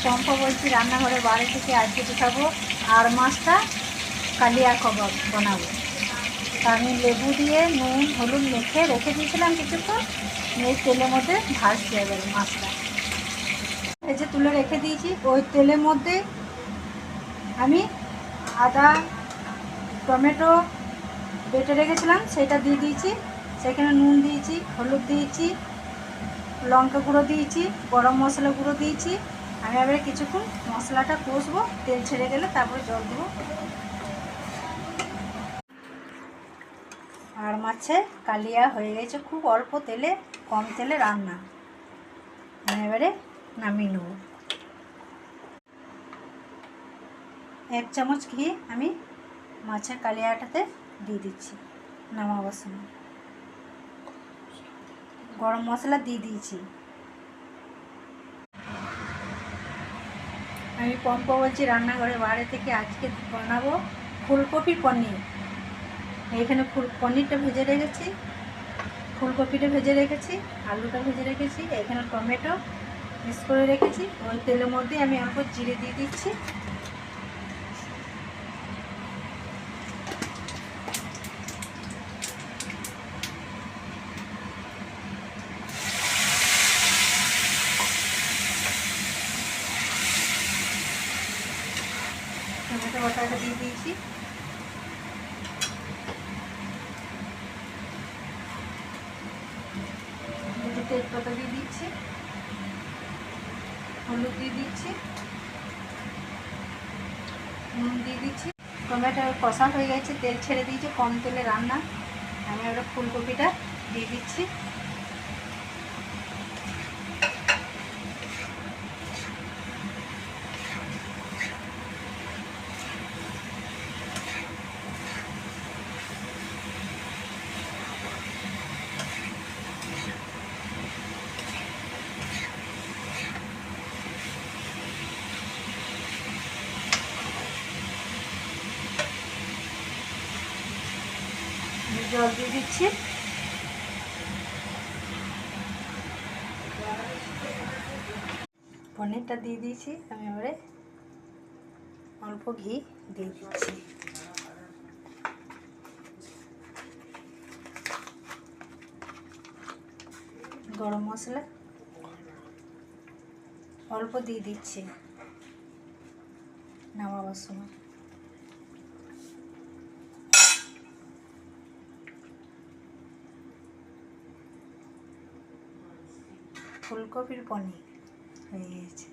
পম্পা বলছি রান্নাঘরে বাড়ি থেকে আজকে দেখাবো আর মাছটা কালিয়া কাবাব বানাবো। তা আমি লেবু দিয়ে নুন হলুদ মেখে রেখে দিয়েছিলাম কিছুক্ষণ, এই তেলের মধ্যে ভাজতে হবে মাছটা। এই যে তুলে রেখে দিয়েছি, ওই তেলের মধ্যে আমি আদা টমেটো বেটে রেখেছিলাম সেটা দিয়ে দিয়েছি। সেখানে নুন দিয়েছি, হলুদ দিয়েছি, লঙ্কা গুঁড়ো দিয়েছি, গরম মশলা গুঁড়ো দিয়েছি। আমি এবারে কিছুক্ষণ মশলাটা কষবো, তেল ছেড়ে গেলে তারপরে জল দেবো। আর মাছে কালিয়া হয়ে গেছে, খুব অল্প তেলে, কম তেলে রান্না। আমি এবারে নামিয়ে নেব। 1 চামচ ঘি আমি মাছের কালিয়াটাতে দিয়ে দিচ্ছি নামাবার সময়। গরম মশলা দিয়ে দিয়েছি। আমি পম্পা বলছি রান্নাঘরে বাইরে থেকে, আজকে বানাবো ফুলকপির পনির। এখানে পনিরটা ভেজে রেখেছি, ফুলকপিটা ভেজে রেখেছি, আলুটা ভেজে রেখেছি, এখানে টমেটো মিক্স করে রেখেছি। ওই তেলের মধ্যে আমি অল্প জিরে দিয়ে দিচ্ছি। টমেটো বাটাটা দিয়ে দিয়েছি। তেজপাতা দিয়ে দিচ্ছি, হলুদ দিয়ে দিচ্ছি, নুন দিয়ে দিচ্ছি। টমেটো কষা হয়ে গেছে, তেল ছেড়ে দিয়েছি, কম তেলে রান্না। আমি এবার ফুলকপিটা দিয়ে দিচ্ছি। জল দিয়ে দিচ্ছি। পনিরটা দিয়ে দিয়েছি, আমি এবারে অল্প ঘি দিয়ে দিচ্ছি। গরম মশলা অল্প দিয়ে দিচ্ছি নামাবার সময়। ফুলকপির পনির হয়ে গেছে।